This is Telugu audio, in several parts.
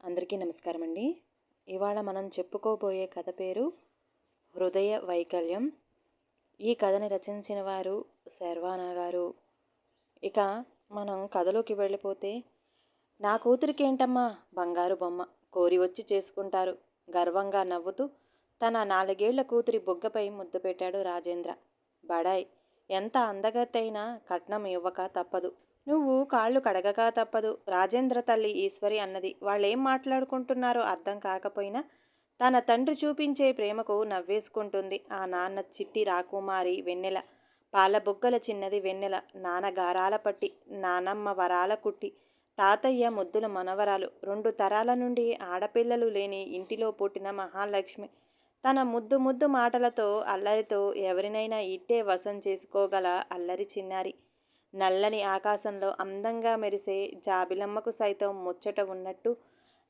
అందరికీ నమస్కారం అండి. ఇవాళ మనం చెప్పుకోబోయే కథ పేరు హృదయ వైకల్యం. ఈ కథని రచించిన వారు శర్వానా గారు. ఇక మనం కథలోకి వెళ్ళిపోతే, నా కూతురికి ఏంటమ్మా బంగారు బొమ్మ, కోరి వచ్చి చేసుకుంటారు గర్వంగా నవ్వుతూ తన 4 ఏళ్ల కూతురి బుగ్గపై ముద్దు పెట్టాడు రాజేంద్ర. బడాయ్, ఎంత అందగత్తైనా కట్నం ఇవ్వక తప్పదు, నువ్వు కాళ్ళు కడగక తప్పదు, రాజేంద్ర తల్లి ఈశ్వరి అన్నది. వాళ్ళేం మాట్లాడుకుంటున్నారో అర్థం కాకపోయినా తన తండ్రి చూపించే ప్రేమకు నవ్వేసుకుంటుంది ఆ నాన్న చిట్టి రాకుమారి వెన్నెల. పాల బుగ్గల చిన్నది వెన్నెల, నాన్న గారాల పట్టి, నానమ్మ వరాల కుట్టి, తాతయ్య ముద్దుల మనవరాలు, 2 తరాల నుండి ఆడపిల్లలు లేని ఇంటిలో పుట్టిన మహాలక్ష్మి. తన ముద్దు ముద్దు మాటలతో అల్లరితో ఎవరినైనా ఇట్టే వశం చేసుకోగల అల్లరి చిన్నారి. నల్లని ఆకాశంలో అందంగా మెరిసే జాబిలమ్మకు సైతం ముచ్చట ఉన్నట్టు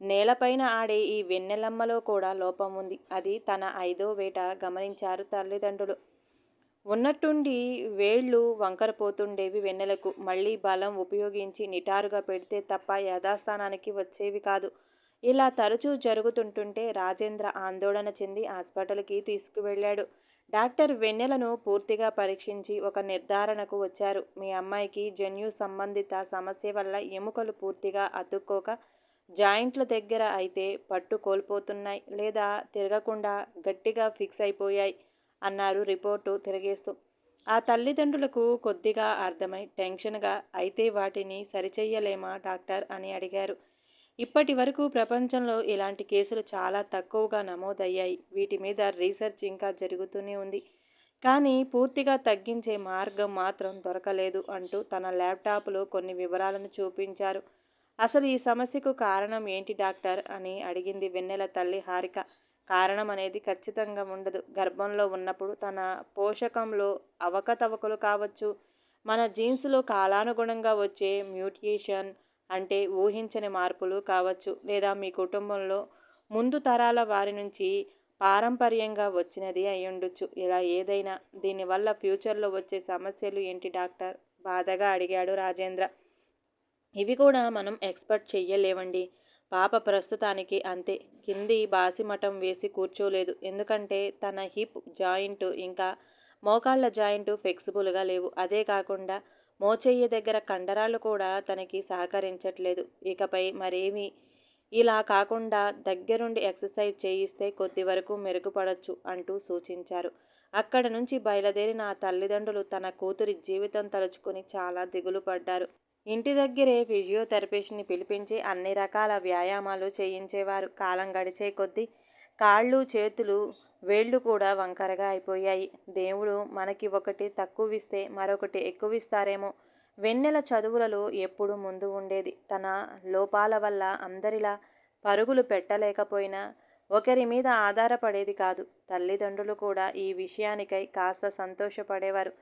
నేలపైన ఆడే ఈ వెన్నెలమ్మలో కూడా లోపం ఉంది. అది తన 5వ వేట గమనించారు తల్లిదండ్రులు. ఉన్నట్టుండి వేళ్ళు వంకరపోతుండేవి వెన్నెలకు. మళ్ళీ బలం ఉపయోగించి నిటారుగా పెడితే తప్ప యథాస్థానానికి వచ్చేవి కాదు. ఇలా తరచూ జరుగుతుంటుంటే రాజేంద్ర ఆందోళన చెంది హాస్పిటల్కి తీసుకువెళ్ళాడు. డాక్టర్ వెన్నెలను పూర్తిగా పరీక్షించి ఒక నిర్ధారణకు వచ్చారు. మీ అమ్మాయికి జన్యు సంబంధిత సమస్య వల్ల ఎముకలు పూర్తిగా అతుక్కోక జాయింట్ల దగ్గర అయితే పట్టు కోల్పోతున్నాయి, లేదా తిరగకుండా గట్టిగా ఫిక్స్ అయిపోయాయి అన్నారు రిపోర్టు తిరిగేస్తూ. ఆ తల్లిదండ్రులకు కొద్దిగా అర్థమై టెన్షన్గా, అయితే వాటిని సరిచెయ్యలేమా డాక్టర్ అని అడిగారు. ఇప్పటి వరకు ప్రపంచంలో ఇలాంటి కేసులు చాలా తక్కువగా నమోదయ్యాయి. వీటి మీద రీసెర్చ్ ఇంకా జరుగుతూనే ఉంది. కానీ పూర్తిగా తగ్గించే మార్గం మాత్రం దొరకలేదు అంటూ తన ల్యాప్టాప్లో కొన్ని వివరాలను చూపించారు. అసలు ఈ సమస్యకు కారణం ఏంటి డాక్టర్ అని అడిగింది వెన్నెల తల్లి హారిక. కారణం అనేది ఖచ్చితంగా ఉండదు. గర్భంలో ఉన్నప్పుడు తన పోషకంలో అవకతవకలు కావచ్చు, మన జీన్స్లో కాలానుగుణంగా వచ్చే మ్యూటేషన్ అంటే ఊహించని మార్పులు కావచ్చు, లేదా మీ కుటుంబంలో ముందు తరాల వారి నుంచి పారంపర్యంగా వచ్చినది అయ్యుండొచ్చు. ఇలా ఏదైనా, దీనివల్ల ఫ్యూచర్లో వచ్చే సమస్యలు ఏంటి డాక్టర్ బాధగా అడిగాడు రాజేంద్ర. ఇవి కూడా మనం ఎక్స్పెక్ట్ చెయ్యలేవండి. పాప ప్రస్తుతానికి అంతే, కింది బాసిమటం వేసి కూర్చోలేదు. ఎందుకంటే తన హిప్ జాయింట్ ఇంకా మోకాళ్ళ జాయింట్ ఫ్లెక్సిబుల్గా లేవు. అదే కాకుండా మోచెయ్యి దగ్గర కండరాలు కూడా తనకి సహకరించట్లేదు. ఇకపై మరేమీ ఇలా కాకుండా దగ్గరుండి ఎక్సర్సైజ్ చేయిస్తే కొద్ది వరకు మెరుగుపడొచ్చు అంటూ సూచించారు. అక్కడ నుంచి బయలుదేరిన ఆ తల్లిదండ్రులు తన కూతురి జీవితం తలుచుకొని చాలా దిగులు పడ్డారు. ఇంటి దగ్గరే ఫిజియోథెరపిస్ట్ని పిలిపించి అన్ని రకాల వ్యాయామాలు చేయించేవారు. కాలం గడిచే కొద్దీ కాళ్ళు చేతులు వేళ్ళు కూడా వంకరగా అయిపోయాయి. దేవుడు మనకి ఒకటి తక్కువిస్తే మరొకటి ఎక్కువిస్తారేమో. వెన్నెల చదువులలో ఎప్పుడు ముందు ఉండేది. తన లోపాల వల్ల అందరిలా పరుగులు పెట్టలేకపోయినా ఒకరి మీద ఆధారపడేది కాదు. తల్లిదండ్రులు కూడా ఈ విషయానికై కాస్త సంతోషపడేవారు.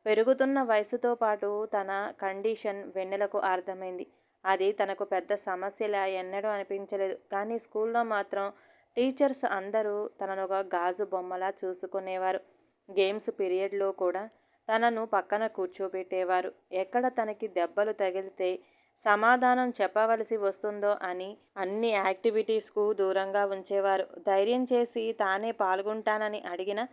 పెరుగుతున్న వయసుతో పాటు తన కండిషన్ వెన్నెలకు అర్థమైంది. అది తనకు పెద్ద సమస్యలా ఎన్నడూ అనిపించలేదు. కానీ స్కూల్లో మాత్రం టీచర్స్ అందరూ తనను ఒక గాజు బొమ్మలా చూసుకునేవారు. గేమ్స్ పీరియడ్లో కూడా తనను పక్కన కూర్చోబెట్టేవారు. ఎక్కడ తనకి దెబ్బలు తగిలితే సమాధానం చెప్పవలసి వస్తుందో అని అన్ని యాక్టివిటీస్కు దూరంగా ఉంచేవారు. ధైర్యం చేసి తానే పాల్గొంటానని అడిగిన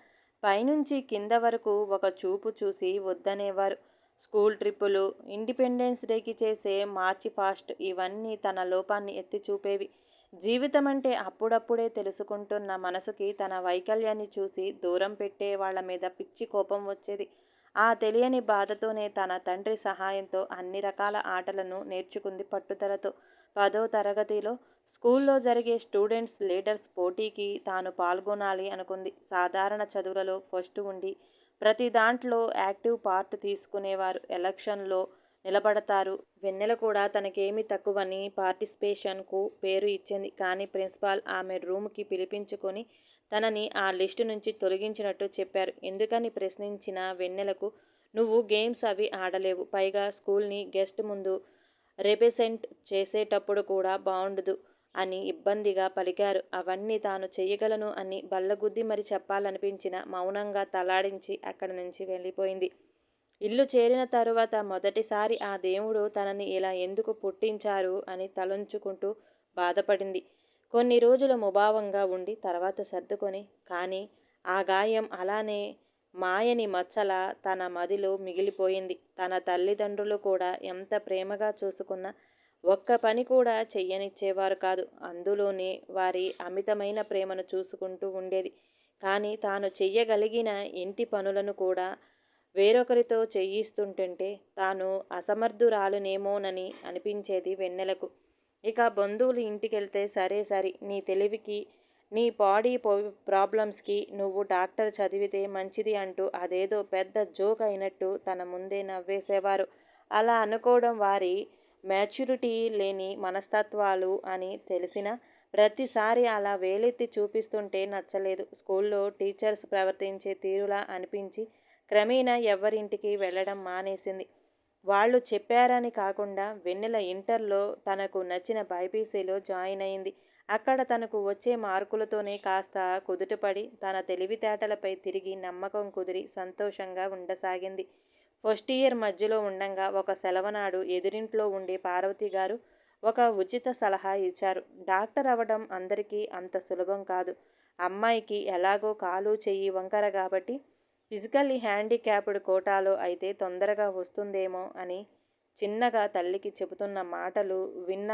పైనుంచి కింద వరకు ఒక చూపు చూసి వద్దనేవారు. స్కూల్ ట్రిప్పులు, ఇండిపెండెన్స్ డేకి చేసే మార్చి ఫాస్ట్ ఇవన్నీ తన లోపాన్ని ఎత్తి చూపేవి. జీవితం అంటే అప్పుడప్పుడే తెలుసుకుంటున్న మనసుకి తన వైకల్యాన్ని చూసి దూరం పెట్టే వాళ్ళ మీద పిచ్చి కోపం వచ్చేది. ఆ తెలియని బాధతోనే తన తండ్రి సహాయంతో అన్ని రకాల ఆటలను నేర్చుకుంది పట్టుదలతో. 10వ తరగతిలో స్కూల్లో జరిగే స్టూడెంట్స్ లీడర్స్ పోటీకి తాను పాల్గొనాలి అనుకుంది. సాధారణ చదువులలో ఫస్ట్ ఉండి ప్రతి దాంట్లో యాక్టివ్ పార్ట్ తీసుకునేవారు. ఎలక్షన్లో నిలబడతారు. వెన్నెల కూడా తనకేమీ తక్కువని పార్టిసిపేషన్కు పేరు ఇచ్చింది. కానీ ప్రిన్సిపాల్ ఆమె రూమ్కి పిలిపించుకొని తనని ఆ లిస్టు నుంచి తొలగించినట్టు చెప్పారు. ఎందుకని ప్రశ్నించిన వెన్నెలకు, నువ్వు గేమ్స్ అవి ఆడలేవు, పైగా స్కూల్ని గెస్ట్ ముందు రిప్రజెంట్ చేసేటప్పుడు కూడా బాగుండదు అని ఇబ్బందిగా పలికారు. అవన్నీ తాను చెయ్యగలను అని బల్లగుద్ది మరి చెప్పాలనిపించిన మౌనంగా తలాడించి అక్కడి నుంచి వెళ్ళిపోయింది. ఇల్లు చేరిన తరువాత మొదటిసారి ఆ దేవుడు తనని ఇలా ఎందుకు పుట్టించారు అని తలంచుకుంటూ బాధపడింది. కొన్ని రోజులు ముభావంగా ఉండి తర్వాత సర్దుకొని, కానీ ఆ గాయం అలానే మాయని మచ్చలా తన మదిలో మిగిలిపోయింది. తన తల్లిదండ్రులు కూడా ఎంత ప్రేమగా చూసుకున్నా ఒక్క పని కూడా చెయ్యనిచ్చేవారు కాదు. అందులోనే వారి అమితమైన ప్రేమను చూసుకుంటూ ఉండేది. కానీ తాను చెయ్యగలిగిన ఇంటి పనులను కూడా వేరొకరితో చేయిస్తుంటుంటే తాను అసమర్థురాలునేమోనని అనిపించేది వెన్నెలకు. ఇక బంధువులు ఇంటికెళ్తే సరే సరి, నీ తెలివికి, నీ బాడీ ప్రాబ్లమ్స్కి నువ్వు డాక్టర్ చదివితే మంచిది అంటూ అదేదో పెద్ద జోక్ అయినట్టు తన ముందే నవ్వేసేవారు. అలా అనుకోవడం వారి మ్యాచ్యూరిటీ లేని మనస్తత్వాలు అని తెలిసినా ప్రతిసారి అలా వేలెత్తి చూపిస్తుంటే నచ్చలేదు. స్కూల్లో టీచర్స్ ప్రవర్తించే తీరులా అనిపించి క్రమేణా ఎవ్వరింటికి వెళ్ళడం మానేసింది. వాళ్ళు చెప్పారని కాకుండా వెన్నెల ఇంటర్లో తనకు నచ్చిన బైపీసీలో జాయిన్ అయింది. అక్కడ తనకు వచ్చే మార్కులతోనే కాస్త కుదుటపడి తన తెలివితేటలపై తిరిగి నమ్మకం కుదిరి సంతోషంగా ఉండసాగింది. ఫస్ట్ ఇయర్ మధ్యలో ఉండంగా ఒక సెలవునాడు ఎదురింట్లో ఉండే పార్వతి గారు ఒక ఉచిత సలహా ఇచ్చారు. డాక్టర్ అవ్వడం అందరికీ అంత సులభం కాదు. అమ్మాయికి ఎలాగో కాలు చెయ్యి వంకర కాబట్టి ఫిజికల్లీ హ్యాండిక్యాప్డ్ కోటాలో అయితే తొందరగా వస్తుందేమో అని చిన్నగా తల్లికి చెబుతున్న మాటలు విన్న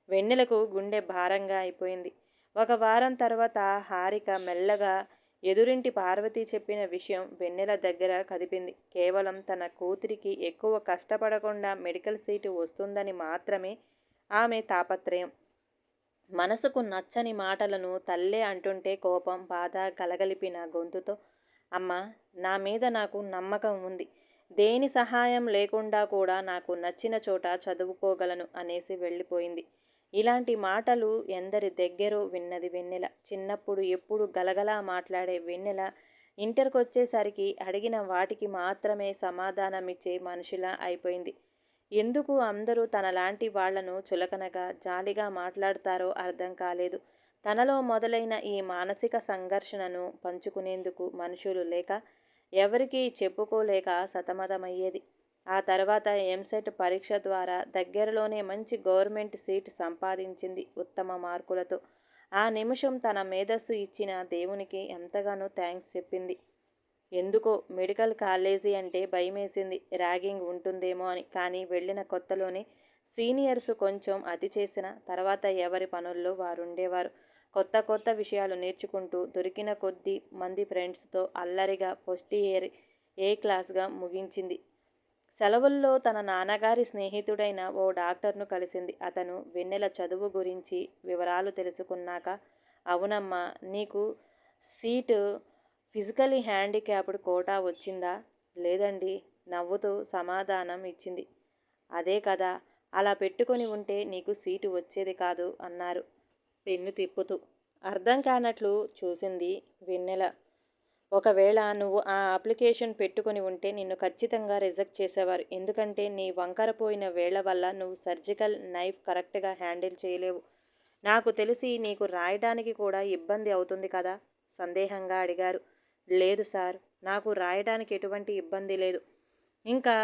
వెన్నెలకు గుండె భారంగా అయిపోయింది. ఒక వారం తర్వాత హారిక మెల్లగా ఎదురింటి పార్వతి చెప్పిన విషయం వెన్నెల దగ్గర కదిపింది. కేవలం తన కూతురికి ఎక్కువ కష్టపడకుండా మెడికల్ సీటు వస్తుందని మాత్రమే ఆమె తాపత్రయం. మనసుకు నచ్చని మాటలను తల్లే అంటుంటే కోపం, బాధ కలగలిపిన గొంతుతో, అమ్మా, నా మీద నాకు నమ్మకం ఉంది. దేని సహాయం లేకుండా కూడా నాకు నచ్చిన చోట చదువుకోగలను అనేసి వెళ్ళిపోయింది. ఇలాంటి మాటలు ఎందరి దగ్గరో విన్నది వెన్నెల. చిన్నప్పుడు ఎప్పుడు గలగలా మాట్లాడే వెన్నెల ఇంటర్కొచ్చేసరికి అడిగిన వాటికి మాత్రమే సమాధానమిచ్చే మనిషిలా అయిపోయింది. ఎందుకు అందరూ తనలాంటి వాళ్లను చులకనగా, జాలిగా మాట్లాడతారో అర్థం కాలేదు. తనలో మొదలైన ఈ మానసిక సంఘర్షణను పంచుకునేందుకు మనుషులు లేక, ఎవరికీ చెప్పుకోలేక సతమతమయ్యేది. ఆ తర్వాత ఎంసెట్ పరీక్ష ద్వారా దగ్గరలోనే మంచి గవర్నమెంట్ సీటు సంపాదించింది ఉత్తమ మార్కులతో. ఆ నిమిషం తన మేధస్సు ఇచ్చిన దేవునికి ఎంతగానో థ్యాంక్స్ చెప్పింది. ఎందుకో మెడికల్ కాలేజీ అంటే భయమేసింది, ర్యాగింగ్ ఉంటుందేమో అని. కానీ వెళ్ళిన కొత్తలోనే సీనియర్స్ కొంచెం అతి చేసిన తర్వాత ఎవరి పనుల్లో వారుండేవారు. కొత్త కొత్త విషయాలు నేర్చుకుంటూ దొరికిన కొద్ది మంది ఫ్రెండ్స్తో అల్లరిగా ఫస్ట్ ఇయర్ ఏ క్లాస్గా ముగించింది. సెలవుల్లో తన నాన్నగారి స్నేహితుడైన ఓ డాక్టర్ను కలిసింది. అతను వెన్నెల చదువు గురించి వివరాలు తెలుసుకున్నాక, అవునమ్మా, నీకు సీటు ఫిజికలీ హ్యాండిక్యాప్డ్ కోటా వచ్చిందా? లేదండి, నవ్వుతూ సమాధానం ఇచ్చింది. అదే కదా, అలా పెట్టుకొని ఉంటే నీకు సీటు వచ్చేది కాదు అన్నారు పెన్ను తిప్పుతూ. అర్థం కానట్లు చూసింది వెన్నెల. ఒకవేళ నువ్వు ఆ అప్లికేషన్ పెట్టుకుని ఉంటే నిన్ను ఖచ్చితంగా రిజెక్ట్ చేసేవారు. ఎందుకంటే నీ వంకరపోయిన వేళ్ల వల్ల నువ్వు సర్జికల్ నైఫ్ కరెక్ట్గా హ్యాండిల్ చేయలేవు. నాకు తెలిసి నీకు రాయడానికి కూడా ఇబ్బంది అవుతుంది కదా? సందేహంగా అడిగారు. లేదు సార్, నాకు రాయడానికి ఎటువంటి ఇబ్బంది లేదు. ఇంకా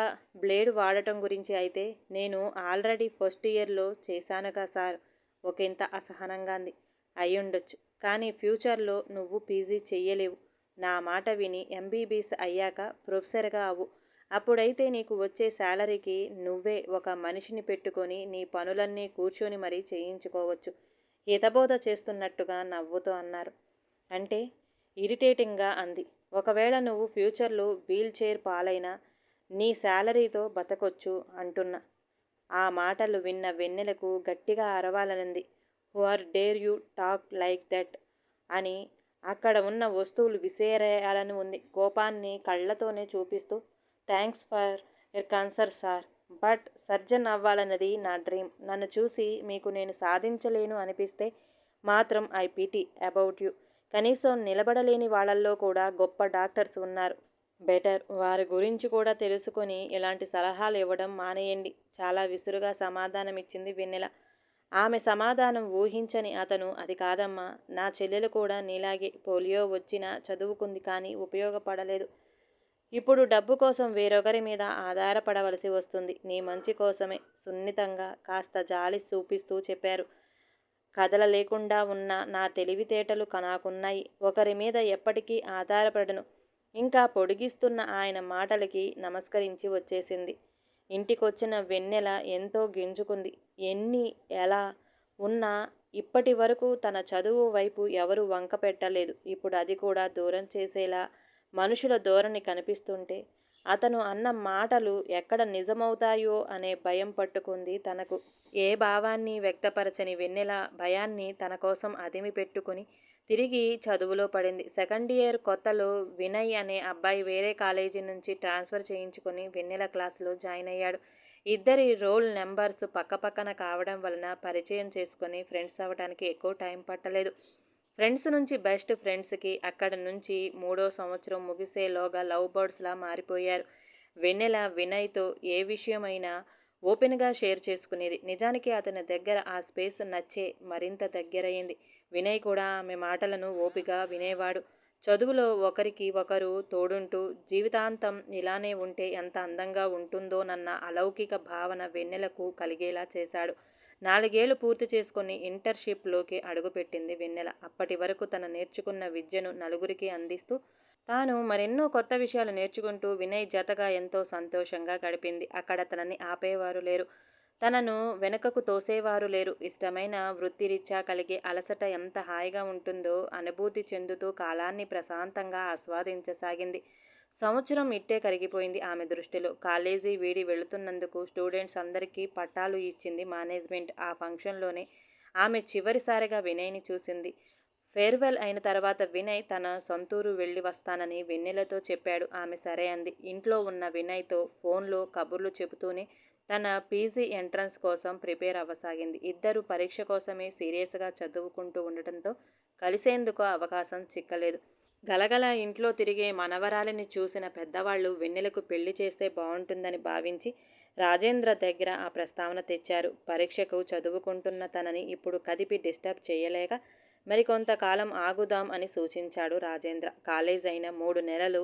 బ్లేడ్ వాడటం గురించి అయితే నేను ఆల్రెడీ ఫస్ట్ ఇయర్లో చేశానుగా సార్. ఒకంత అసహనంగా అంది. అయ్యుండొచ్చు, కానీ ఫ్యూచర్లో నువ్వు పీజీ చెయ్యలేవు. నా మాట విని ఎంబీబీఎస్ అయ్యాక ప్రొఫెసర్గా అవ్వు. అప్పుడైతే నీకు వచ్చే శాలరీకి నువ్వే ఒక మనిషిని పెట్టుకొని నీ పనులన్నీ కూర్చొని మరీ చేయించుకోవచ్చు. హితబోధ చేస్తున్నట్టుగా నవ్వుతూ అన్నారు. అంటే? ఇరిటేటింగ్గా అంది. ఒకవేళ నువ్వు ఫ్యూచర్లో వీల్ చైర్ పాలైనా నీ శాలరీతో బతకొచ్చు అంటున్నా. ఆ మాటలు విన్న వెన్నెలకు గట్టిగా అరవాలనుంది. Who are dare you talk like that అని అక్కడ ఉన్న వస్తువులు విసిరేయాలని ఉంది. కోపాన్ని కళ్ళతోనే చూపిస్తూ, thanks for your concern sir, but surgeon అవ్వాలన్నది నా డ్రీమ్. నన్ను చూసి మీకు నేను సాధించలేను అనిపిస్తే మాత్రం ఐ పిటీ అబౌట్ యూ. కనీసం నిలబడలేని వాళ్ళల్లో కూడా గొప్ప డాక్టర్స్ ఉన్నారు. బెటర్ వారి గురించి కూడా తెలుసుకొని ఇలాంటి సలహాలు ఇవ్వడం మానేయండి. చాలా విసురుగా సమాధానం ఇచ్చింది వెన్నెల. ఆమె సమాధానం ఊహించని అతను, అది కాదమ్మా, నా చెల్లెలు కూడా నీలాగే పోలియో వచ్చినా చదువుకుంది, కానీ ఉపయోగపడలేదు. ఇప్పుడు డబ్బు కోసం వేరొకరి మీద ఆధారపడవలసి వస్తుంది. నీ మంచి కోసమే, సున్నితంగా కాస్త జాలి చూపిస్తూ చెప్పారు. కదలలేకుండా ఉన్న నా తెలివితేటలు నాకున్నాయి. ఒకరి మీద ఎప్పటికీ ఆధారపడను. ఇంకా పొడిగిస్తున్న ఆయన మాటలకి నమస్కరించి వచ్చేసింది. ఇంటికొచ్చిన వెన్నెల ఎంతో గింజుకుంది. ఎలా ఉన్నా ఇప్పటి వరకు తన చదువు వైపు ఎవరూ వంక పెట్టలేదు. ఇప్పుడు అది కూడా దూరం చేసేలా మనుషుల ధోరణి కనిపిస్తుంటే అతను అన్న మాటలు ఎక్కడ నిజమవుతాయో అనే భయం పట్టుకుంది తనకు. ఏ భావాన్ని వ్యక్తపరచని వెన్నెల భయాన్ని తన కోసం అదిమి పెట్టుకుని తిరిగి చదువులో పడింది. సెకండ్ ఇయర్ కొత్తలో వినయ్ అనే అబ్బాయి వేరే కాలేజీ నుంచి ట్రాన్స్ఫర్ చేయించుకొని వెన్నెల క్లాసులో జాయిన్ అయ్యాడు. ఇద్దరి రోల్ నెంబర్స్ పక్కపక్కన కావడం వలన పరిచయం చేసుకొని ఫ్రెండ్స్ అవ్వడానికి ఎక్కువ టైం పట్టలేదు. ఫ్రెండ్స్ నుంచి బెస్ట్ ఫ్రెండ్స్కి అక్కడి నుంచి 3వ సంవత్సరం ముగిసేలోగా లవ్ బర్డ్స్లా మారిపోయారు. వెన్నెల వినయ్తో ఏ విషయమైనా ఓపెన్గా షేర్ చేసుకునేది. నిజానికి అతని దగ్గర ఆ స్పేస్ నచ్చే మరింత దగ్గరయ్యింది. వినయ్ కూడా ఆమె మాటలను ఓపిగా వినేవాడు. చదువులో ఒకరికి ఒకరు తోడుంటూ జీవితాంతం ఇలానే ఉంటే ఎంత అందంగా ఉంటుందోనన్న అలౌకిక భావన వెన్నెలకు కలిగేలా చేశాడు. 4 ఏళ్లు పూర్తి చేసుకుని ఇంటర్న్షిప్లోకి అడుగుపెట్టింది వెన్నెల. అప్పటి వరకు తను నేర్చుకున్న విద్యను నలుగురికి అందిస్తూ తాను మరెన్నో కొత్త విషయాలు నేర్చుకుంటూ వినయ్ జతగా ఎంతో సంతోషంగా గడిపింది. అక్కడ తనని ఆపేవారు లేరు. తనను వెనుకకు తోసేవారు లేరు. ఇష్టమైన వృత్తిరీత్యా కలిగే అలసట ఎంత హాయిగా ఉంటుందో అనుభూతి చెందుతూ కాలాన్ని ప్రశాంతంగా ఆస్వాదించసాగింది. సంవత్సరం ఇట్టే కరిగిపోయింది ఆమె దృష్టిలో. కాలేజీ వీడి వెళుతున్నందుకు స్టూడెంట్స్ అందరికీ పట్టాలు ఇచ్చింది మేనేజ్మెంట్. ఆ ఫంక్షన్లోనే ఆమె చివరిసారిగా వినయ్ని చూసింది. ఫేర్వెల్ అయిన తర్వాత వినయ్ తన సొంతూరు వెళ్ళి వస్తానని వెన్నెలతో చెప్పాడు. ఆమె సరే అంది. ఇంట్లో ఉన్న వినయ్తో ఫోన్లో కబుర్లు చెబుతూనే తన పీజీ ఎంట్రన్స్ కోసం ప్రిపేర్ అవ్వసాగింది. ఇద్దరు పరీక్ష కోసమే సీరియస్గా చదువుకుంటూ ఉండటంతో కలిసేందుకు అవకాశం చిక్కలేదు. గలగల ఇంట్లో తిరిగే మనవరాలిని చూసిన పెద్దవాళ్లు వెన్నెలకు పెళ్లి చేస్తే బావుంటుందని భావించి రాజేంద్ర దగ్గర ఆ ప్రస్తావన తెచ్చారు. పరీక్షకు చదువుకుంటున్న తనని ఇప్పుడు కదిపి డిస్టర్బ్ చేయలేక మరికొంతకాలం ఆగుదాం అని సూచించాడు రాజేంద్ర. కాలేజ్ అయిన 3 నెలలు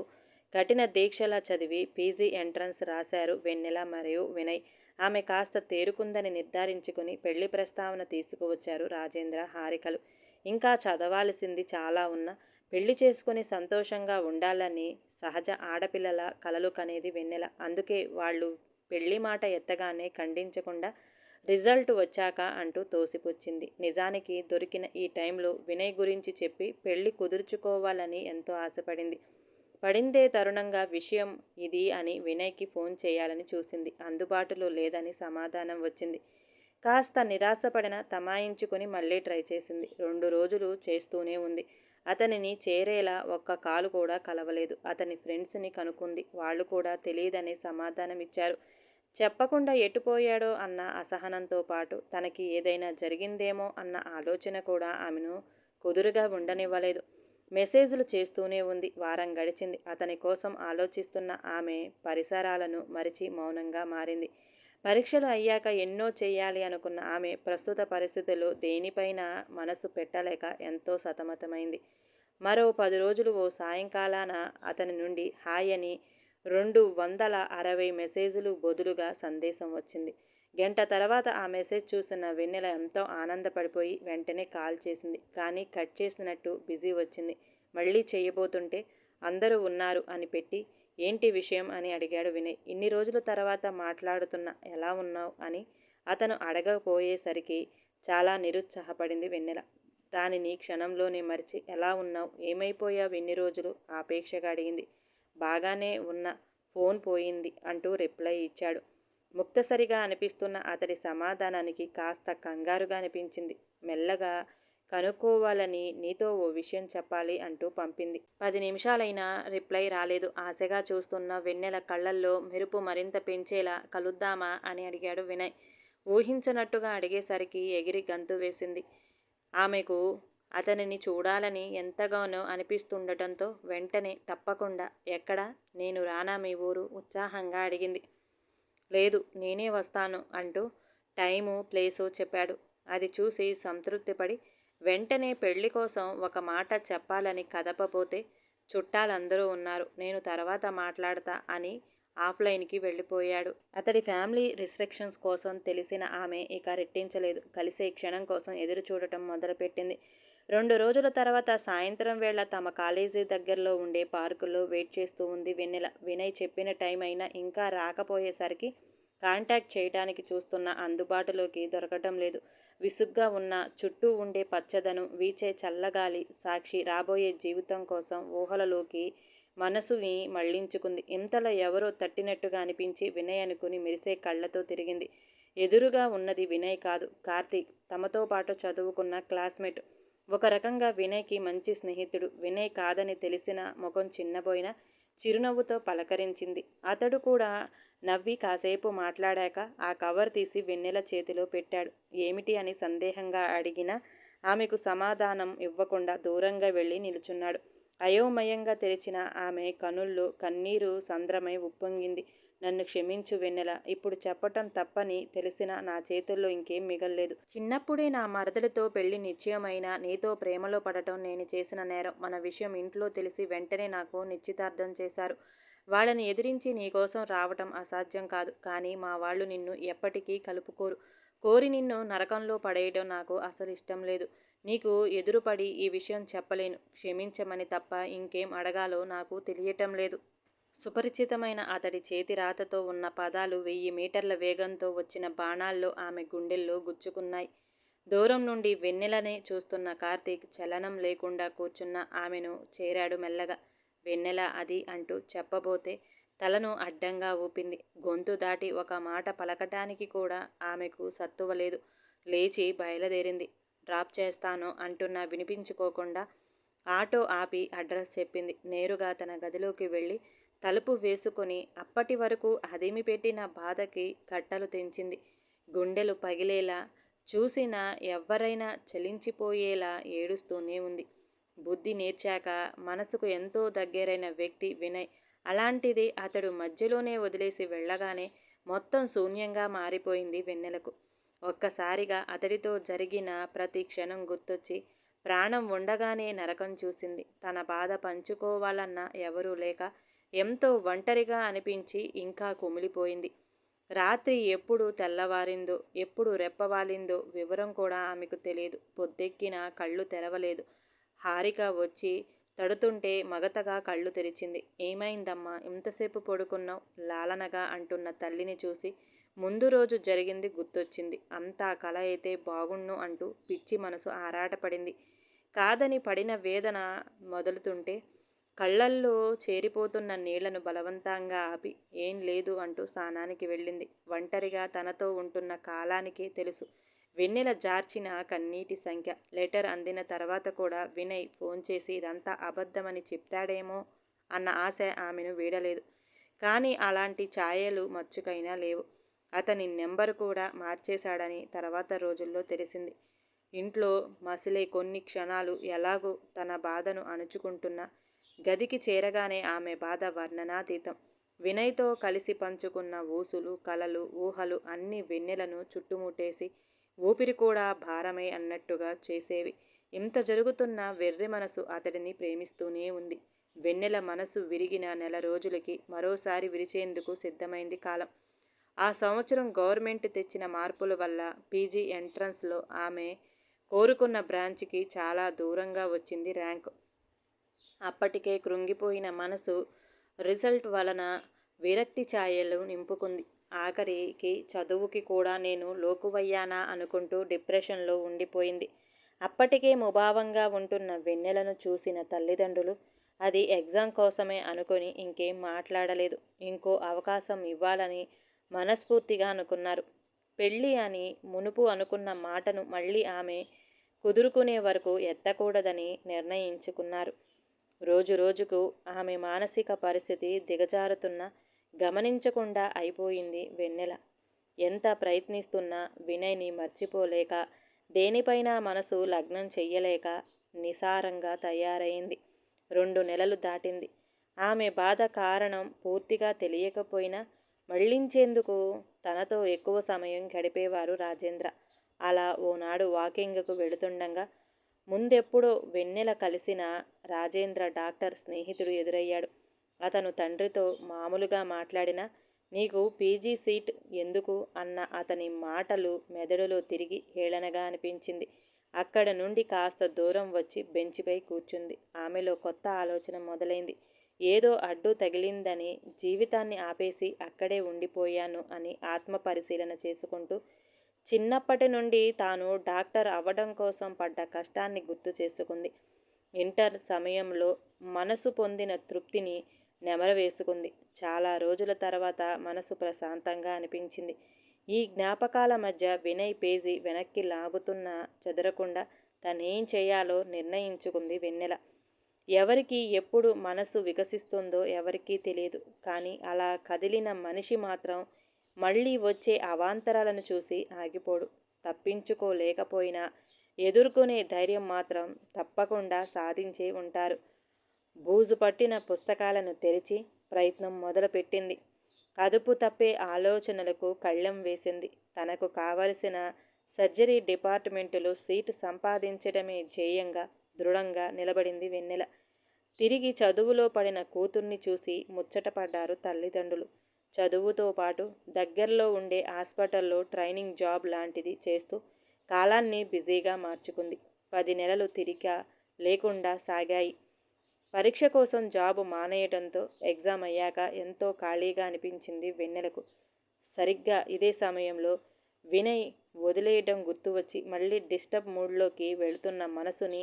కఠిన దీక్షలా చదివి పీజీ ఎంట్రన్స్ రాశారు వెన్నెల మరియు వినయ్. ఆమె కాస్త తేరుకుందని నిర్ధారించుకుని పెళ్లి ప్రస్తావన తీసుకువచ్చారు రాజేంద్ర, హారికలు. ఇంకా చదవాల్సింది చాలా ఉన్నా పెళ్లి చేసుకుని సంతోషంగా ఉండాలని సహజ ఆడపిల్లల కలలు కనేది వెన్నెల. అందుకే వాళ్ళు పెళ్లి మాట ఎత్తగానే ఖండించకుండా రిజల్ట్ వచ్చాక అంటూ తోసిపుచ్చింది. నిజానికి దొరికిన ఈ టైంలో వినయ్ గురించి చెప్పి పెళ్లి కుదుర్చుకోవాలని ఎంతో ఆశపడింది. పడిందే తరుణంగా విషయం ఇది అని వినయ్కి ఫోన్ చేయాలని చూసింది. అందుబాటులో లేదని సమాధానం వచ్చింది. కాస్త నిరాశపడిన తమాయించుకుని మళ్ళీ ట్రై చేసింది. 2 రోజులు చేస్తూనే ఉంది. అతనిని చేరేలా ఒక్క కాలు కూడా కలవలేదు. అతని ఫ్రెండ్స్ని కనుక్కుంది. వాళ్ళు కూడా తెలీదనే సమాధానం ఇచ్చారు. చెప్పకుండా ఎటుపోయాడో అన్న అసహనంతో పాటు తనకి ఏదైనా జరిగిందేమో అన్న ఆలోచన కూడా ఆమెను కుదురుగా ఉండనివ్వలేదు. మెసేజ్లు చేస్తూనే ఉంది. వారం గడిచింది. అతని కోసం ఆలోచిస్తున్న ఆమె పరిసరాలను మరిచి మౌనంగా మారింది. పరీక్షలు అయ్యాక ఎన్నో చెయ్యాలి అనుకున్న ఆమె ప్రస్తుత పరిస్థితుల్లో దేనిపైన మనసు పెట్టలేక ఎంతో సతమతమైంది. మరో 10 రోజులు ఓ సాయంకాలాన అతని నుండి హాయ్ అని 260 మెసేజ్లు బదులుగా సందేశం వచ్చింది. గంట తర్వాత ఆ మెసేజ్ చూసిన వెన్నెల ఎంతో ఆనందపడిపోయి వెంటనే కాల్ చేసింది. కానీ కట్ చేసినట్టు బిజీ వచ్చింది. మళ్ళీ చేయబోతుంటే అందరూ ఉన్నారు అని పెట్టి ఏంటి విషయం అని అడిగాడు వినయ్. ఇన్ని రోజుల తర్వాత మాట్లాడుతున్నా ఎలా ఉన్నావు అని అతను అడగపోయేసరికి చాలా నిరుత్సాహపడింది వెన్నెల. దానిని క్షణంలోనే మరిచి ఎలా ఉన్నావు, ఏమైపోయావు ఇన్ని రోజులు ఆపేక్షగా అడిగింది. బాగానే ఉన్నా, ఫోన్ పోయింది అంటూ రిప్లై ఇచ్చాడు. ముక్తసరిగా అనిపిస్తున్న అతడి సమాధానానికి కాస్త కంగారుగా అనిపించింది. మెల్లగా కనుక్కోవాలని నీతో ఓ విషయం చెప్పాలి అంటూ పంపింది. 10 నిమిషాలైనా రిప్లై రాలేదు. ఆశగా చూస్తున్న వెన్నెల కళ్ళల్లో మెరుపు మరింత పెంచేలా కలుద్దామా అని అడిగాడు వినయ్. ఊహించనట్టుగా అడిగేసరికి ఎగిరి గంతు వేసింది. ఆమెకు అతనిని చూడాలని ఎంతగానో అనిపిస్తుండటంతో వెంటనే తప్పకుండా. ఎక్కడ? నేను రానా మీ ఊరు ఉత్సాహంగా అడిగింది. లేదు, నేనే వస్తాను అంటూ టైము ప్లేసు చెప్పాడు. అది చూసి సంతృప్తిపడి వెంటనే పెళ్లి కోసం ఒక మాట చెప్పాలని కదపపోతే చుట్టాలందరూ ఉన్నారు, నేను తర్వాత మాట్లాడతా అని ఆఫ్లైన్కి వెళ్ళిపోయాడు. అతడి ఫ్యామిలీ రిస్ట్రిక్షన్స్ కోసం తెలిసిన ఆమె ఇక రెట్టించలేదు. కలిసే క్షణం కోసం ఎదురు చూడటం మొదలుపెట్టింది. 2 రోజుల తర్వాత సాయంత్రం వేళ తమ కాలేజీ దగ్గరలో ఉండే పార్కులో వెయిట్ చేస్తూ ఉంది వెన్నెల. వినయ్ చెప్పిన టైం అయినా ఇంకా రాకపోయేసరికి కాంటాక్ట్ చేయడానికి చూస్తున్నా అందుబాటులోకి దొరకటం లేదు. విసుగ్గా ఉన్న చుట్టూ ఉండే పచ్చదనం, వీచే చల్లగాలి సాక్షి రాబోయే జీవితం కోసం ఊహలలోకి మనసుని మళ్లించుకుంది. ఇంతలో ఎవరో తట్టినట్టుగా అనిపించి వినయ్ అనుకుని మెరిసే కళ్ళతో తిరిగింది. ఎదురుగా ఉన్నది వినయ్ కాదు, కార్తీక్. తమతో పాటు చదువుకున్న క్లాస్మేట్. ఒక రకంగా వినయ్కి మంచి స్నేహితుడు. వినయ్ కాదని తెలిసిన ముఖం చిన్నబోయిన చిరునవ్వుతో పలకరించింది. అతడు కూడా నవ్వి కాసేపు మాట్లాడాక ఆ కవర్ తీసి వెన్నెల చేతిలో పెట్టాడు. ఏమిటి అని సందేహంగా అడిగినా ఆమెకు సమాధానం ఇవ్వకుండా దూరంగా వెళ్ళి నిలుచున్నాడు. అయోమయంగా తెరిచిన ఆమె కనుల్లో కన్నీరు సంద్రమై ఉప్పొంగింది. నన్ను క్షమించు వెన్నెల. ఇప్పుడు చెప్పటం తప్పని తెలిసినా నా చేతుల్లో ఇంకేం మిగల్లేదు. చిన్నప్పుడే నా మరదలితో పెళ్లి నిశ్చయమైనా నీతో ప్రేమలో పడటం నేను చేసిన నేరం. మన విషయం ఇంట్లో తెలిసి వెంటనే నాకు నిశ్చితార్థం చేశారు. వాళ్ళని ఎదిరించి నీకోసం రావటం అసాధ్యం కాదు. కానీ మా వాళ్ళు నిన్ను ఎప్పటికీ కలుపుకోరు. కోరి నిన్ను నరకంలో పడేయడం నాకు అసలు ఇష్టం లేదు. నీకు ఎదురుపడి ఈ విషయం చెప్పలేను. క్షమించమని తప్ప ఇంకేం అడగాలో నాకు తెలియటం లేదు. సుపరిచితమైన అతడి చేతి రాతతో ఉన్న పదాలు 1000 మీటర్ల వేగంతో వచ్చిన బాణాల్లో ఆమె గుండెల్లో గుచ్చుకున్నాయి. దూరం నుండి వెన్నెలనే చూస్తున్న కార్తీక్ చలనం లేకుండా కూర్చున్న ఆమెను చేరాడు మెల్లగా. వెన్నెల అది అంటూ చెప్పబోతే తలను అడ్డంగా ఊపింది. గొంతు దాటి ఒక మాట పలకటానికి కూడా ఆమెకు సత్తువలేదు. లేచి బయలుదేరింది. డ్రాప్ చేస్తాను అంటున్నా వినిపించుకోకుండా ఆటో ఆపి అడ్రస్ చెప్పింది. నేరుగా తన గదిలోకి వెళ్ళి తలుపు వేసుకొని అప్పటి వరకు అదిమి పెట్టిన బాధకి కట్టలు తెంచింది. గుండెలు పగిలేలా, చూసినా ఎవ్వరైనా చలించిపోయేలా ఏడుస్తూనే ఉంది. బుద్ధి నేర్చాక మనసుకు ఎంతో దగ్గరైన వ్యక్తి వినయ్. అలాంటిది అతడు మధ్యలోనే వదిలేసి వెళ్ళగానే మొత్తం శూన్యంగా మారిపోయింది వెన్నెలకు. ఒక్కసారిగా అతడితో జరిగిన ప్రతి క్షణం గుర్తొచ్చి ప్రాణం ఉండగానే నరకం చూసింది. తన బాధ పంచుకోవాలన్నా ఎవరూ లేక ఎంతో ఒంటరిగా అనిపించి ఇంకా కుమిలిపోయింది. రాత్రి ఎప్పుడు తెల్లవారిందో, ఎప్పుడు రెప్పవాలిందో వివరం కూడా ఆమెకు తెలియదు. పొద్దెక్కిన కళ్ళు తెరవలేదు. హారిక వచ్చి తడుతుంటే మగతగా కళ్ళు తెరిచింది. ఏమైందమ్మా, ఇంతసేపు పడుకున్నావు? లాలనగా అంటున్న తల్లిని చూసి ముందు రోజు జరిగింది గుర్తొచ్చింది. అంతా కల అయితే బాగుణ్ణు అంటూ పిచ్చి మనసు ఆరాటపడింది. కాదని పడిన వేదన మొదలుతుంటే కళ్ళల్లో చేరిపోతున్న నీళ్లను బలవంతంగా ఆపి ఏం లేదు అంటూ స్నానానికి వెళ్ళింది. ఒంటరిగా తనతో ఉంటున్న కాలానికే తెలుసు వెన్నెల జార్చిన కన్నీటి సంఖ్య. లెటర్ అందిన తర్వాత కూడా వినయ్ ఫోన్ చేసి ఇదంతా అబద్ధమని చెప్తాడేమో అన్న ఆశ ఆమెను వీడలేదు. కానీ అలాంటి ఛాయలు మచ్చుకైనా లేవు. అతని నెంబరు కూడా మార్చేశాడని తర్వాత రోజుల్లో తెలిసింది. ఇంట్లో మసిలే కొన్ని క్షణాలు ఎలాగో తన బాధను అణుచుకుంటున్న గదికి చేరగానే ఆమె బాధ వర్ణనాతీతం. వినయ్తో కలిసి పంచుకున్న ఊసులు, కలలు, ఊహలు అన్నీ వెన్నెలను చుట్టుముట్టేసి ఊపిరి కూడా భారమై అన్నట్టుగా చేసేవి. ఇంత జరుగుతున్న వెర్రి మనసు అతడిని ప్రేమిస్తూనే ఉంది. వెన్నెల మనసు విరిగిన నెల రోజులకి మరోసారి విరిచేందుకు సిద్ధమైంది కాలం. ఆ సంవత్సరం గవర్నమెంట్ తెచ్చిన మార్పుల వల్ల పీజీ ఎంట్రన్స్లో ఆమె కోరుకున్న బ్రాంచ్కి చాలా దూరంగా వచ్చింది ర్యాంకు. అప్పటికే కృంగిపోయిన మనసు రిజల్ట్ వలన విరక్తి ఛాయలు నింపుకుంది. ఆఖరికి చదువుకి కూడా నేను లోకువయ్యానా అనుకుంటూ డిప్రెషన్లో ఉండిపోయింది. అప్పటికే ముభావంగా ఉంటున్న వెన్నెలను చూసిన తల్లిదండ్రులు అది ఎగ్జామ్ కోసమే అనుకొని ఇంకేం మాట్లాడలేదు. ఇంకో అవకాశం ఇవ్వాలని మనస్ఫూర్తిగా అనుకున్నారు. పెళ్ళి అని మునుపు అనుకున్న మాటను మళ్ళీ ఆమె కుదురుకునే వరకు ఎత్తకూడదని నిర్ణయించుకున్నారు. రోజు రోజుకు ఆమె మానసిక పరిస్థితి దిగజారుతున్న గమనించకుండా అయిపోయింది వెన్నెల. ఎంత ప్రయత్నిస్తున్నా వినయ్ని మర్చిపోలేక, దేనిపైన మనసు లగ్నం చెయ్యలేక నిసారంగా తయారైంది. 2 నెలలు దాటింది. ఆమె బాధ కారణం పూర్తిగా తెలియకపోయినా మళ్లించేందుకు తనతో ఎక్కువ సమయం గడిపేవారు రాజేంద్ర. అలా ఓనాడు వాకింగ్కు వెడుతుండగా ముందెప్పుడో వెన్నెల కలిసిన రాజేంద్ర డాక్టర్ స్నేహితుడు ఎదురయ్యాడు. అతను తండ్రితో మామూలుగా మాట్లాడినా నీకు పీజీ సీట్ ఎందుకు అన్న అతని మాటలు మెదడులో తిరిగి హేళనగా అనిపించింది. అక్కడ నుండి కాస్త దూరం వచ్చి బెంచిపై కూర్చుంది. ఆమెలో కొత్త ఆలోచన మొదలైంది. ఏదో అడ్డు తగిలిందని జీవితాన్ని ఆపేసి అక్కడే ఉండిపోయాను అని ఆత్మ పరిశీలన చేసుకుంటూ చిన్నప్పటి నుండి తాను డాక్టర్ అవ్వడం కోసం పడ్డ కష్టాన్ని గుర్తు చేసుకుంది. ఇంటర్ సమయంలో మనసు పొందిన తృప్తిని నెమరవేసుకుంది. చాలా రోజుల తర్వాత మనసు ప్రశాంతంగా అనిపించింది. ఈ జ్ఞాపకాల మధ్య వినయ్ పేజీ వెనక్కి లాగుతున్నా చెదరకుండా తనేం చేయాలో నిర్ణయించుకుంది వెన్నెల. ఎవరికి ఎప్పుడు మనసు వికసిస్తుందో ఎవరికీ తెలియదు. కానీ అలా కదిలిన మనిషి మాత్రం మళ్ళీ వచ్చే అవాంతరాలను చూసి ఆగిపోడు. తప్పించుకోలేకపోయినా ఎదుర్కొనే ధైర్యం మాత్రం తప్పకుండా సాధించే ఉంటారు. బూజు పట్టిన పుస్తకాలను తెరిచి ప్రయత్నం మొదలుపెట్టింది. అదుపు తప్పే ఆలోచనలకు కళ్ళెం వేసింది. తనకు కావలసిన సర్జరీ డిపార్ట్మెంటులో సీటు సంపాదించడమే ధ్యేయంగా దృఢంగా నిలబడింది వెన్నెల. తిరిగి చదువులో పడిన కూతుర్ని చూసి ముచ్చటపడ్డారు తల్లిదండ్రులు. చదువుతో పాటు దగ్గరలో ఉండే హాస్పిటల్లో ట్రైనింగ్ జాబ్ లాంటిది చేస్తూ కాలాన్ని బిజీగా మార్చుకుంది. 10 నెలలు తిరిక లేకుండా సాగాయి. పరీక్ష కోసం జాబు మానేయడంతో ఎగ్జామ్ అయ్యాక ఎంతో ఖాళీగా అనిపించింది వెన్నెలకు. సరిగ్గా ఇదే సమయంలో వినయ్ వదిలేయడం గుర్తువచ్చి మళ్ళీ డిస్టర్బ్ మూడ్లోకి వెళుతున్న మనసుని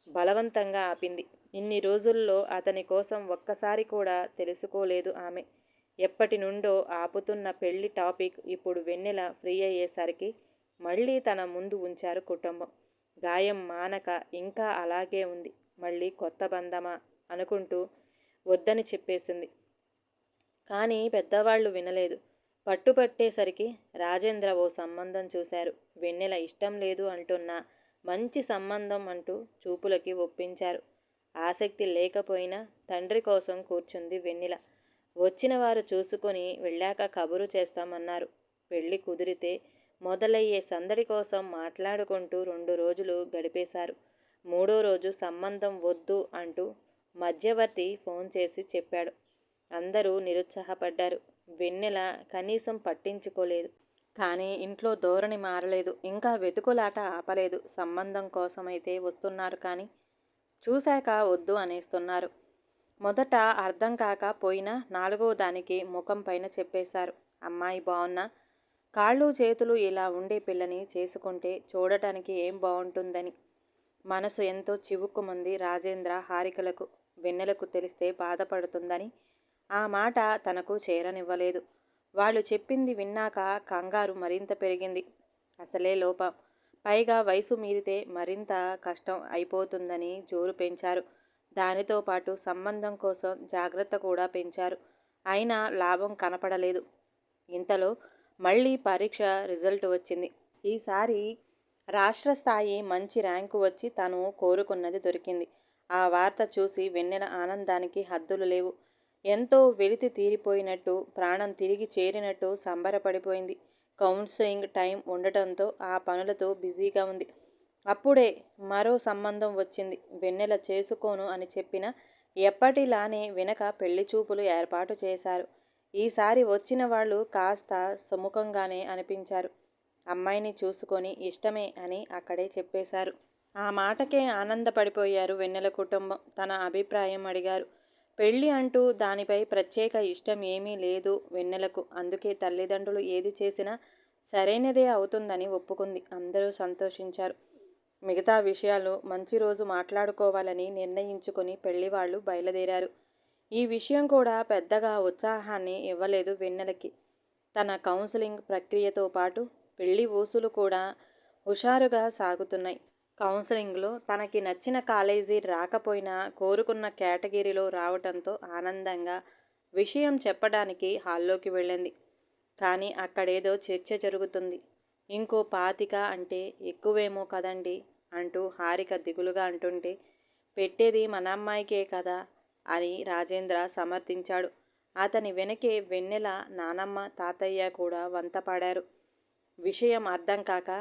బలవంతంగా ఆపింది. ఇన్ని రోజుల్లో అతని కోసం ఒక్కసారి కూడా తెలుసుకోలేదు ఆమె. ఎప్పటి నుండో ఆపుతున్న పెళ్లి టాపిక్ ఇప్పుడు వెన్నెల ఫ్రీ అయ్యేసరికి మళ్ళీ తన ముందు ఉంచారు కుటుంబం. గాయం మానక ఇంకా అలాగే ఉంది. మళ్ళీ కొత్త బంధమా అనుకుంటూ వద్దని చెప్పేసింది. కానీ పెద్దవాళ్ళు వినలేదు. పట్టుపట్టేసరికి రాజేంద్ర ఓ సంబంధం చూశారు. వెన్నెల ఇష్టం లేదు అంటున్నా మంచి సంబంధం అంటూ చూపులకి ఒప్పించారు. ఆసక్తి లేకపోయినా తండ్రి కోసం కూర్చుంది వెన్నెల. వచ్చిన వారు చూసుకొని వెళ్ళాక కబురు చేస్తామన్నారు. పెళ్లి కుదిరితే మొదలయ్యే సందడి కోసం మాట్లాడుకుంటూ 2 రోజులు గడిపేశారు. 3వ రోజు సంబంధం వద్దు అంటూ మధ్యవర్తి ఫోన్ చేసి చెప్పాడు. అందరూ నిరుత్సాహపడ్డారు. వెన్నెల కనీసం పట్టించుకోలేదు. కానీ ఇంట్లో ధోరణి మారలేదు. ఇంకా వెతుకులాట ఆపలేదు. సంబంధం కోసమైతే వస్తున్నారు కానీ చూశాక వద్దు అనేస్తున్నారు. మొదట అర్థం కాక పోయినా 4వ దానికి ముఖం పైన చెప్పేశారు. అమ్మాయి బావున్నా కాళ్ళు చేతులు ఇలా ఉండే పిల్లని చేసుకుంటే చూడటానికి ఏం బావుంటుందని. మనసు ఎంతో చివుక్కుమంది రాజేంద్ర హారికలకు. వెన్నెలకు తెలిస్తే బాధపడుతుందని ఆ మాట తనకు చేరనివ్వలేదు. వాళ్ళు చెప్పింది విన్నాక కంగారు మరింత పెరిగింది. అసలే లోపం, పైగా వయసు మీరితే మరింత కష్టం అయిపోతుందని జోరు పెంచారు. దానితో పాటు సంబంధం కోసం జాగ్రత్త కూడా పెంచారు. అయినా లాభం కనపడలేదు. ఇంతలో మళ్ళీ పరీక్ష రిజల్ట్ వచ్చింది. ఈసారి రాష్ట్ర స్థాయి మంచి ర్యాంకు వచ్చి తను కోరుకున్నది దొరికింది. ఆ వార్త చూసి వెన్నెల ఆనందానికి హద్దులు లేవు. ఎంతో వెలితి తీరిపోయినట్టు, ప్రాణం తిరిగి చేరినట్టు సంబరపడిపోయింది. కౌన్సిలింగ్ టైం ఉండటంతో ఆ పనులతో బిజీగా ఉంది. అప్పుడే మరో సంబంధం వచ్చింది. వెన్నెల చేసుకోను అని చెప్పినా ఎప్పటిలానే వెనక పెళ్లి చూపులు ఏర్పాటు చేశారు. ఈసారి వచ్చిన వాళ్ళు కాస్త సుముఖంగానే అనిపించారు. అమ్మాయిని చూసుకొని ఇష్టమే అని అక్కడే చెప్పేశారు. ఆ మాటకే ఆనందపడిపోయారు వెన్నెల కుటుంబం. తన అభిప్రాయం అడిగారు. పెళ్ళి అంటూ దానిపై ప్రత్యేక ఇష్టం ఏమీ లేదు వెన్నెలకు. అందుకే తల్లిదండ్రులు ఏది చేసినా సరైనదే అవుతుందని ఒప్పుకుంది. అందరూ సంతోషించారు. మిగతా విషయాలు మంచి రోజు మాట్లాడుకోవాలని నిర్ణయించుకొని పెళ్లివాళ్లు బయలుదేరారు. ఈ విషయం కూడా పెద్దగా ఉత్సాహాన్ని ఇవ్వలేదు వెన్నెలకి. తన కౌన్సిలింగ్ ప్రక్రియతో పాటు పెళ్లి ఊసులు కూడా హుషారుగా సాగుతున్నాయి. కౌన్సిలింగ్లో తనకి నచ్చిన కాలేజీ రాకపోయినా కోరుకున్న కేటగిరీలో రావటంతో ఆనందంగా విషయం చెప్పడానికి హాల్లోకి వెళ్ళింది. కానీ అక్కడేదో చర్చ జరుగుతుంది. ఇంకో 25 అంటే ఎక్కువేమో కదండి అంటూ హారిక దిగులుగా అంటుంటే, పెట్టేది మన అమ్మాయికే కదా అని రాజేంద్ర సమర్థించాడు. అతని వెనకే వెన్నెల నానమ్మ తాతయ్య కూడా వంతపాడారు. విషయం అర్థం కాక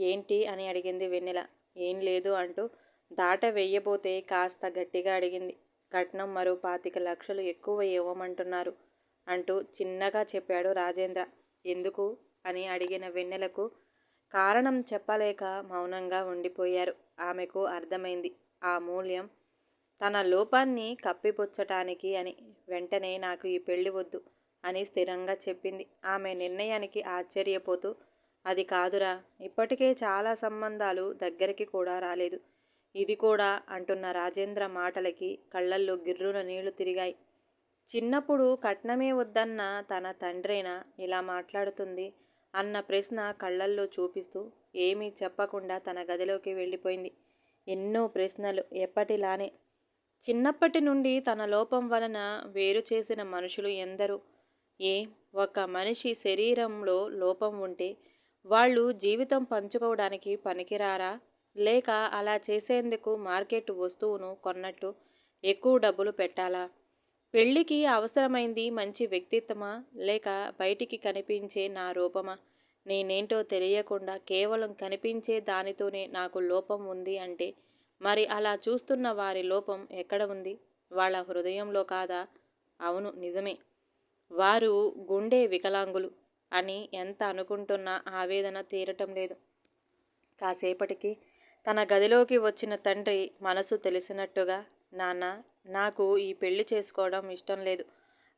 ఏంటి అని అడిగింది వెన్నెల. ఏం లేదు అంటూ దాట వెయ్యబోతే కాస్త గట్టిగా అడిగింది. కట్నం మరో 25 లక్షలు ఎక్కువ ఇవ్వమంటున్నారు అంటూ చిన్నగా చెప్పాడు రాజేంద్ర. ఎందుకు అని అడిగిన వెన్నెలకు కారణం చెప్పలేక మౌనంగా ఉండిపోయారు. ఆమెకు అర్థమైంది ఆ మూల్యం తన లోపాన్ని కప్పిపుచ్చటానికి అని. వెంటనే నాకు ఈ పెళ్లి వద్దు అని స్థిరంగా చెప్పింది. ఆమె నిర్ణయానికి ఆశ్చర్యపోతూ అది కాదురా, ఇప్పటికే చాలా సంబంధాలు దగ్గరికి కూడా రాలేదు. ఇది కూడా అంటున్న రాజేంద్ర మాటలకి కళ్ళల్లో గిర్రున నీళ్లు తిరిగాయి. చిన్నప్పుడు కట్నమే వద్దన్న తన తండ్రేనా ఇలా మాట్లాడుతుంది అన్న ప్రశ్న కళ్ళల్లో చూపిస్తూ ఏమీ చెప్పకుండా తన గదిలోకి వెళ్ళిపోయింది. ఎన్నో ప్రశ్నలు ఎప్పటిలానే. చిన్నప్పటి నుండి తన లోపం వలన వేరు చేసిన మనుషులు ఎందరో. ఏ ఒక మనిషి శరీరంలో లోపం ఉంటే వాళ్ళు జీవితం పంచుకోవడానికి పనికిరారా? లేక అలా చేసేందుకు మార్కెట్ వస్తువును కొన్నట్టు ఎక్కువ డబ్బులు పెట్టాలా? పెళ్ళికి అవసరమైంది మంచి వ్యక్తిత్వమా? లేక బయటికి కనిపించే నా రూపమా? నేనేంటో తెలియకుండా కేవలం కనిపించే దానితోనే నాకు లోపం ఉంది అంటే మరి అలా చూస్తున్న వారి లోపం ఎక్కడ ఉంది? వాళ్ళ హృదయంలో కాదా? అవును నిజమే. వారు గుండె వికలాంగులు అని ఎంత అనుకుంటున్నా ఆవేదన తీరటం లేదు. కాసేపటికి తన గదిలోకి వచ్చిన తండ్రి మనసు తెలిసినట్టుగా, నాన్న, నాకు ఈ పెళ్లి చేసుకోవడం ఇష్టం లేదు.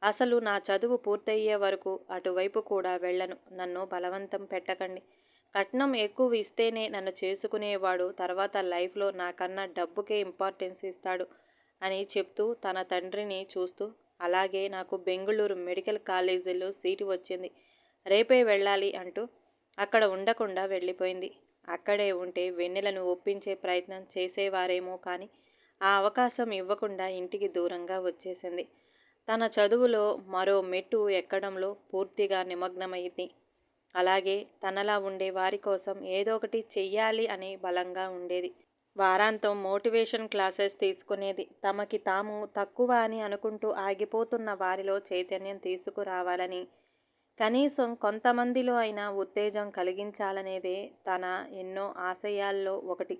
అసలు నా చదువు పూర్తయ్యే వరకు అటువైపు కూడా వెళ్ళను. నన్ను బలవంతం పెట్టకండి. కట్నం ఎక్కువ ఇస్తేనే నన్ను చేసుకునేవాడు తర్వాత లైఫ్లో నాకన్నా డబ్బుకే ఇంపార్టెన్స్ ఇస్తాడు అని చెప్తూ తన తండ్రిని చూస్తూ, అలాగే నాకు బెంగుళూరు మెడికల్ కాలేజీలో సీటు వచ్చింది. రేపే వెళ్ళాలి అంటూ అక్కడ ఉండకుండా వెళ్ళిపోయింది. అక్కడే ఉంటే వెన్నెలను ఒప్పించే ప్రయత్నం చేసేవారేమో కానీ ఆ అవకాశం ఇవ్వకుండా ఇంటికి దూరంగా వచ్చేసింది. తన చదువులో మరో మెట్టు ఎక్కడంలో పూర్తిగా నిమగ్నమైంది. అలాగే తనలా ఉండే వారి కోసం ఏదో ఒకటి చెయ్యాలి అని బలంగా ఉండేది. వారాంతం మోటివేషన్ క్లాసెస్ తీసుకునేది. తమకి తాము తక్కువ అని అనుకుంటూ ఆగిపోతున్న వారిలో చైతన్యం తీసుకురావాలని, కనీసం కొంతమందిలో అయినా ఉత్తేజం కలిగించాలనేదే తన ఎన్నో ఆశయాల్లో ఒకటి.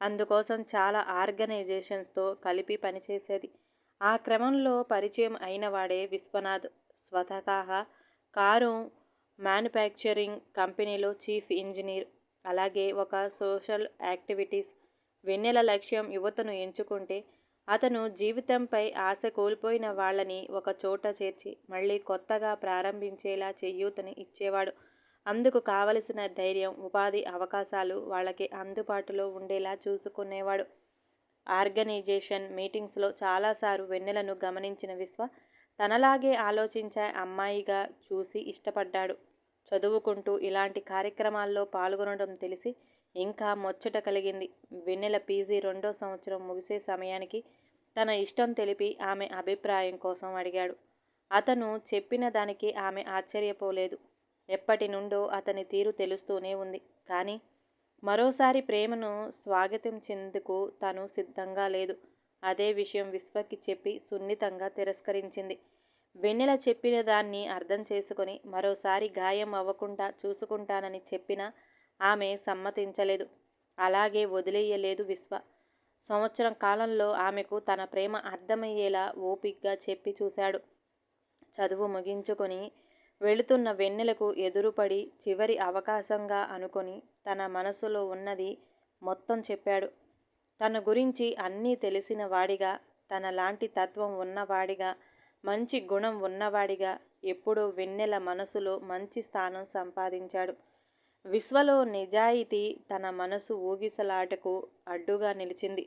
అందుకోసం చాలా ఆర్గనైజేషన్స్తో కలిపి పనిచేసేది. ఆ క్రమంలో పరిచయం అయినవాడే విశ్వనాథ్. స్వతహాగా కారు మ్యానుఫ్యాక్చరింగ్ కంపెనీలో చీఫ్ ఇంజనీర్. అలాగే ఒక సోషల్ యాక్టివిటీస్. వెన్నెల లక్ష్యం యువతను ఎంచుకుంటే అతను జీవితంపై ఆశ కోల్పోయిన వాళ్ళని ఒక చోట చేర్చి మళ్ళీ కొత్తగా ప్రారంభించేలా చేయూతని ఇచ్చేవాడు. అందుకు కావలసిన ధైర్యం, ఉపాధి అవకాశాలు వాళ్ళకి అందుబాటులో ఉండేలా చూసుకునేవాడు. ఆర్గనైజేషన్ మీటింగ్స్లో చాలాసార్లు వెన్నెలను గమనించిన విశ్వ తనలాగే ఆలోచించే అమ్మాయిగా చూసి ఇష్టపడ్డాడు. చదువుకుంటూ ఇలాంటి కార్యక్రమాల్లో పాల్గొనడం తెలిసి ఇంకా ముచ్చట కలిగింది. వెన్నెల పీజీ 2వ సంవత్సరం ముగిసే సమయానికి తన ఇష్టం తెలిపి ఆమె అభిప్రాయం కోసం అడిగాడు. అతను చెప్పిన దానికి ఆమె ఆశ్చర్యపోలేదు. ఎప్పటి నుండో అతని తీరు తెలుస్తూనే ఉంది. కానీ మరోసారి ప్రేమను స్వాగతించేందుకు తను సిద్ధంగా లేదు. అదే విషయం విశ్వకి చెప్పి సున్నితంగా తిరస్కరించింది. వెన్నెల చెప్పిన దాన్ని అర్థం చేసుకొని మరోసారి గాయం అవ్వకుండా చూసుకుంటానని చెప్పినా ఆమె సమ్మతించలేదు. అలాగే వదిలేయలేదు విశ్వ. సంవత్సరం కాలంలో ఆమెకు తన ప్రేమ అర్థమయ్యేలా ఓపిగ్గా చెప్పి చూశాడు. చదువు ముగించుకొని వెళుతున్న వెన్నెలకు ఎదురుపడి చివరి అవకాశంగా అనుకొని తన మనసులో ఉన్నది మొత్తం చెప్పాడు. తన గురించి అన్నీ తెలిసిన వాడిగా, తనలాంటి తత్వం ఉన్నవాడిగా, మంచి గుణం ఉన్నవాడిగా ఎప్పుడో వెన్నెల మనసులో మంచి స్థానం సంపాదించాడు. విశ్వలో నిజాయితీ తన మనసు ఊగిసలాటకు అడ్డుగా నిలిచింది.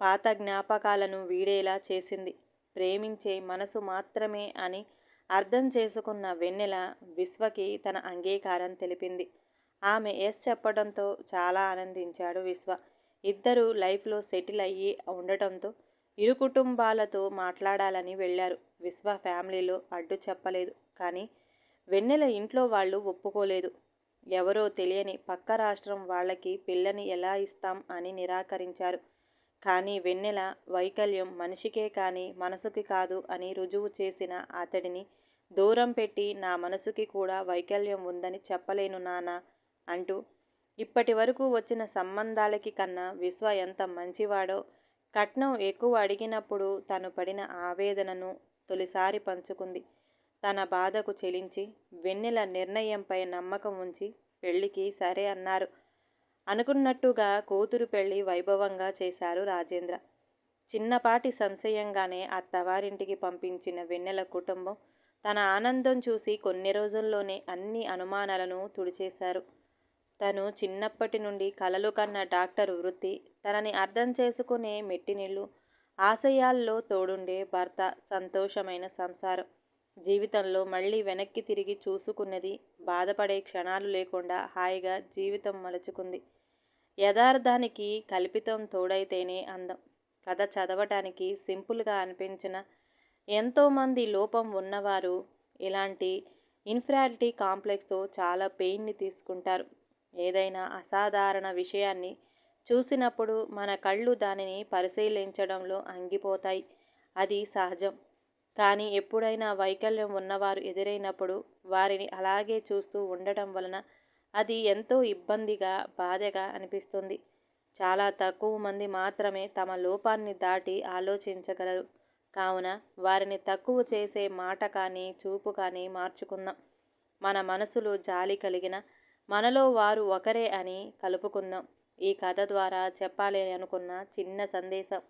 పాత జ్ఞాపకాలను వీడేలా చేసింది. ప్రేమించే మనసు మాత్రమే అని అర్థం చేసుకున్న వెన్నెల విశ్వకి తన అంగీకారం తెలిపింది. ఆమె ఎస్ చెప్పడంతో చాలా ఆనందించాడు విశ్వ. ఇద్దరూ లైఫ్లో సెటిల్ అయ్యి ఉండటంతో ఇరు కుటుంబాలతో మాట్లాడాలని వెళ్ళారు. విశ్వ ఫ్యామిలీలో అడ్డు చెప్పలేదు. కానీ వెన్నెల ఇంట్లో వాళ్ళు ఒప్పుకోలేదు. ఎవరో తెలియని పక్క రాష్ట్రం వాళ్ళకి పిల్లని ఎలా ఇస్తాం అని నిరాకరించారు. కానీ వెన్నెల వైకల్యం మనిషికే కానీ మనసుకి కాదు అని రుజువు చేసిన అతడిని దూరం పెట్టి నా మనసుకి కూడా వైకల్యం ఉందని చెప్పలేను నాన్న అంటూ ఇప్పటి వరకు వచ్చిన సంబంధాలకి కన్నా విశ్వ ఎంత మంచివాడో కట్నం ఎక్కువ అడిగినప్పుడు తను పడిన ఆవేదనను తొలిసారి పంచుకుంది. తన బాధకు చెలించి వెన్నెల నిర్ణయంపై నమ్మకం ఉంచి పెళ్లికి సరే అన్నారు. అనుకున్నట్టుగా కూతురు పెళ్లి వైభవంగా చేశారు రాజేంద్ర. చిన్నపాటి సంశయంగానే అత్తవారింటికి పంపించిన వెన్నెల కుటుంబం తన ఆనందం చూసి కొన్ని రోజుల్లోనే అన్ని అనుమానాలను తుడిచేశారు. తను చిన్నప్పటి నుండి కలలు కన్న డాక్టర్ వృత్తి, తనని అర్థం చేసుకునే మెట్టినిల్లు, ఆశయాల్లో తోడుండే భర్త, సంతోషమైన సంసారం. జీవితంలో మళ్ళీ వెనక్కి తిరిగి చూసుకున్నది, బాధపడే క్షణాలు లేకుండా హాయిగా జీవితం మలుచుకుంది. యథార్థానికి కల్పితం తోడైతేనే అందం. కథ చదవటానికి సింపుల్గా అనిపించిన ఎంతోమంది లోపం ఉన్నవారు ఇలాంటి ఇన్ఫీరియారిటీ కాంప్లెక్స్తో చాలా పెయిన్ని తీసుకుంటారు. ఏదైనా అసాధారణ విషయాన్ని చూసినప్పుడు మన కళ్ళు దానిని పరిశీలించడంలో అంగిపోతాయి. అది సహజం. కానీ ఎప్పుడైనా వైకల్యం ఉన్నవారు ఎదురైనప్పుడు వారిని అలాగే చూస్తూ ఉండటం వలన అది ఎంతో ఇబ్బందిగా, బాధగా అనిపిస్తుంది. చాలా తక్కువ మంది మాత్రమే తమ లోపాన్ని దాటి ఆలోచించగలరు. కావున వారిని తక్కువ చేసే మాట కానీ, చూపు కానీ మార్చుకుందాం. మన మనసులో జాలి కలిగిన మనలో వారు ఒకరే అని కలుపుకుందాం. ఈ కథ ద్వారా చెప్పాలి అనుకున్న చిన్న సందేశం.